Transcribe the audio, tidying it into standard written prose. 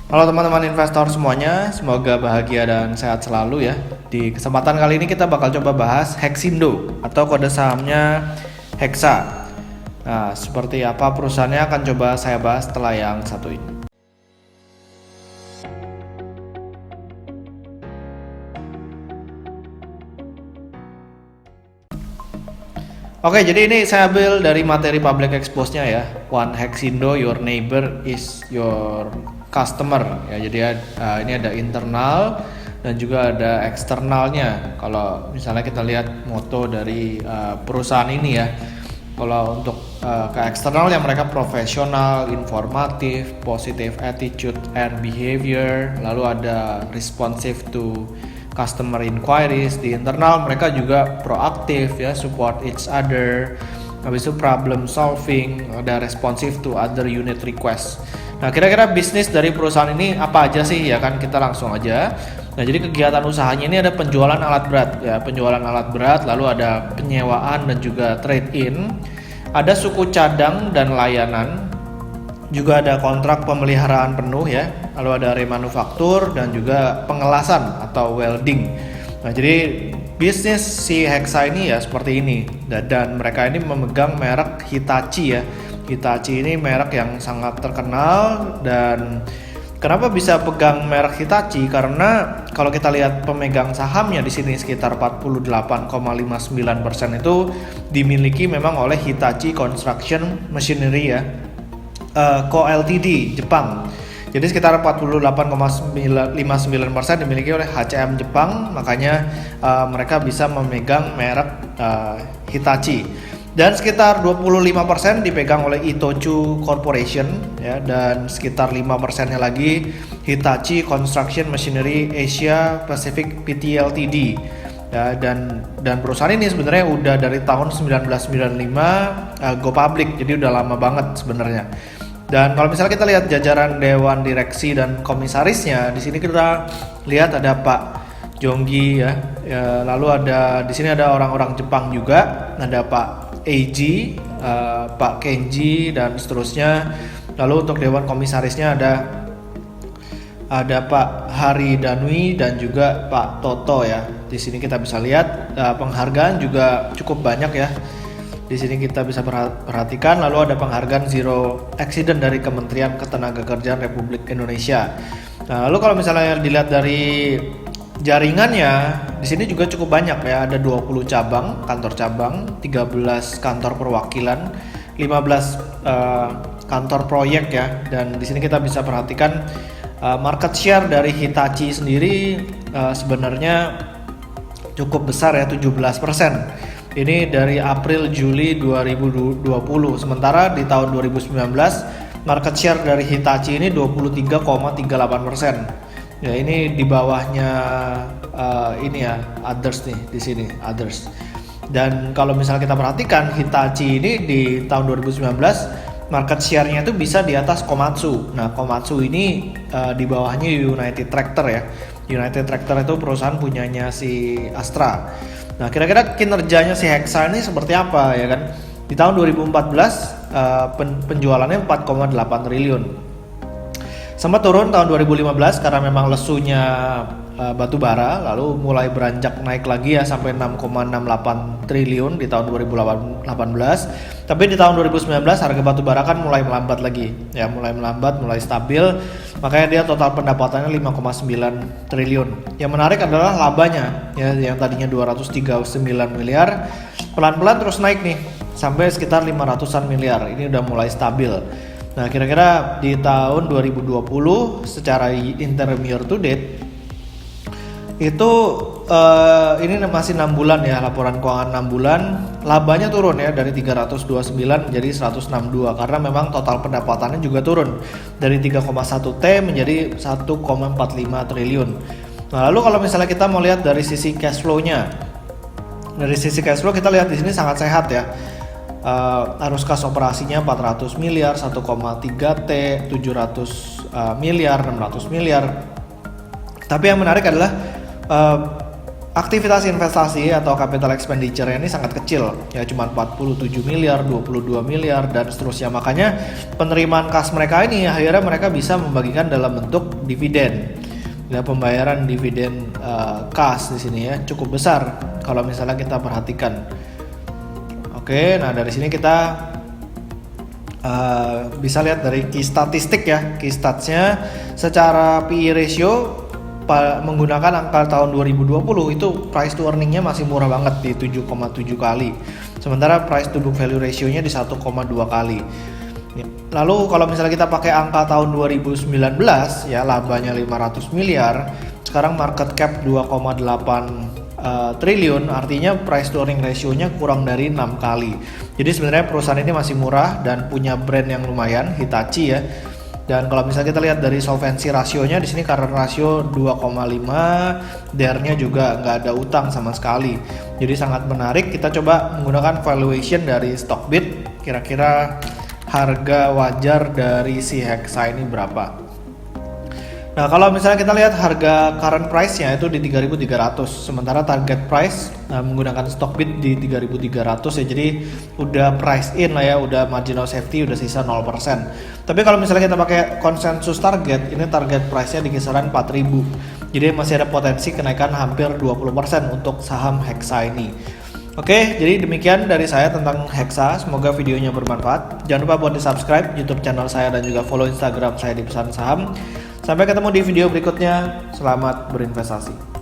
Halo teman-teman investor semuanya, semoga bahagia dan sehat selalu ya. Di kesempatan kali ini kita bakal coba bahas Hexindo atau kode sahamnya Hexa. Nah, seperti apa perusahaannya akan coba saya bahas setelah yang satu ini. Oke, jadi ini saya ambil dari materi public expose-nya ya. One Hexindo, your neighbor is your customer. Ya, jadi ini ada internal dan juga ada eksternalnya. Kalau misalnya kita lihat moto dari perusahaan ini ya. Kalau untuk ke eksternal yang mereka profesional, informatif, positive attitude and behavior, lalu ada responsive to customer inquiries. Di internal mereka juga proaktif ya, support each other. Habis itu problem solving, ada responsive to other unit request. Nah, kira-kira bisnis dari perusahaan ini apa aja sih ya kan, kita langsung aja. Nah, jadi kegiatan usahanya ini ada penjualan alat berat ya, penjualan alat berat, lalu ada penyewaan dan juga trade in. Ada suku cadang dan layanan. Juga ada kontrak pemeliharaan penuh ya, lalu ada remanufaktur dan juga pengelasan atau welding. Nah, jadi bisnis si Hexa ini ya seperti ini, dan mereka ini memegang merek Hitachi ya. Hitachi ini merek yang sangat terkenal. Dan kenapa bisa pegang merek Hitachi? Karena kalau kita lihat pemegang sahamnya di sini sekitar 48,59% itu dimiliki memang oleh Hitachi Construction Machinery ya. Co Ltd Jepang. Jadi sekitar 48,59% dimiliki oleh HCM Jepang, makanya mereka bisa memegang merek Hitachi. Dan sekitar 25% dipegang oleh Itochu Corporation ya, dan sekitar 5%-nya lagi Hitachi Construction Machinery Asia Pacific Pty Ltd. Ya, dan perusahaan ini sebenarnya udah dari tahun 1995 go public, jadi udah lama banget sebenarnya. Dan kalau misalnya kita lihat jajaran dewan direksi dan komisarisnya, di sini kita lihat ada Pak Jonggi ya, lalu ada di sini ada orang-orang Jepang juga, ada Pak Eiji, Pak Kenji dan seterusnya. Lalu untuk dewan komisarisnya ada Pak Hari Danwi dan juga Pak Toto ya. Di sini kita bisa lihat penghargaan juga cukup banyak ya. Di sini kita bisa perhatikan, lalu ada penghargaan Zero Accident dari Kementerian Ketenagakerjaan Republik Indonesia. Nah, lalu kalau misalnya dilihat dari jaringannya, di sini juga cukup banyak ya, ada 20 cabang, kantor cabang, 13 kantor perwakilan, 15 kantor proyek ya. Dan di sini kita bisa perhatikan market share dari Hitachi sendiri sebenarnya cukup besar ya, 17%. Ini dari April Juli 2020. Sementara di tahun 2019 market share dari Hitachi ini 23,38%. Ya, ini di bawahnya ini ya, others nih di sini, others. Dan kalau misalnya kita perhatikan Hitachi ini di tahun 2019 market share-nya itu bisa di atas Komatsu. Nah, Komatsu ini di bawahnya United Tractor ya. United Tractor itu perusahaan punyanya si Astra. Nah, kira-kira kinerjanya si Hexa ini seperti apa ya kan? Di tahun 2014 penjualannya 4,8 triliun. Sempat turun tahun 2015 karena memang lesunya batu bara, lalu mulai beranjak naik lagi ya sampai 6,68 triliun di tahun 2018. Tapi di tahun 2019 harga batu bara kan mulai melambat lagi. Ya, mulai melambat, mulai stabil. Makanya dia total pendapatannya 5,9 triliun. Yang menarik adalah labanya ya, yang tadinya 239 miliar pelan-pelan terus naik nih sampai sekitar 500-an miliar. Ini udah mulai stabil. Nah, kira-kira di tahun 2020 secara interim year to date itu ini masih 6 bulan ya, laporan keuangan 6 bulan, labanya turun ya dari 329 menjadi 162 karena memang total pendapatannya juga turun dari 3,1 T menjadi 1,45 triliun. Nah, lalu kalau misalnya kita mau lihat dari sisi cash flow-nya. Dari sisi cash flow kita lihat di sini sangat sehat ya. Arus kas operasinya 400 miliar, 1,3 T, 700 miliar, 600 miliar. Tapi yang menarik adalah aktivitas investasi atau capital expenditure ini sangat kecil, ya cuma 47 miliar, 22 miliar dan seterusnya. Makanya penerimaan kas mereka ini akhirnya mereka bisa membagikan dalam bentuk dividen. Ya, pembayaran dividen kas di sini ya cukup besar kalau misalnya kita perhatikan. Oke, nah dari sini kita bisa lihat dari key statistik ya, key statsnya secara PE ratio menggunakan angka tahun 2020 itu price to earningnya masih murah banget di 7,7 kali. Sementara price to book value ratio-nya di 1,2 kali. Lalu kalau misalnya kita pakai angka tahun 2019 ya labanya 500 miliar, sekarang market cap 2,8 triliun, artinya price to earning ratio-nya kurang dari 6 kali. Jadi sebenarnya perusahaan ini masih murah dan punya brand yang lumayan, Hitachi ya. Dan kalau misalnya kita lihat dari solvency rasionya di sini current ratio 2,5, DER-nya juga nggak ada utang sama sekali. Jadi sangat menarik. Kita coba menggunakan valuation dari Stockbit. Kira-kira harga wajar dari si Hexa ini berapa? Nah, kalau misalnya kita lihat harga current price-nya itu di 3.300, sementara target price menggunakan Stockbit di 3.300 ya. Jadi udah price in lah ya, udah marginal safety udah sisa 0%. Tapi kalau misalnya kita pakai konsensus target, ini target price-nya di kisaran 4.000. Jadi masih ada potensi kenaikan hampir 20% untuk saham Hexa ini. Oke, jadi demikian dari saya tentang Hexa. Semoga videonya bermanfaat. Jangan lupa buat di-subscribe YouTube channel saya dan juga follow Instagram saya di Pesan Saham. Sampai ketemu di video berikutnya. Selamat berinvestasi.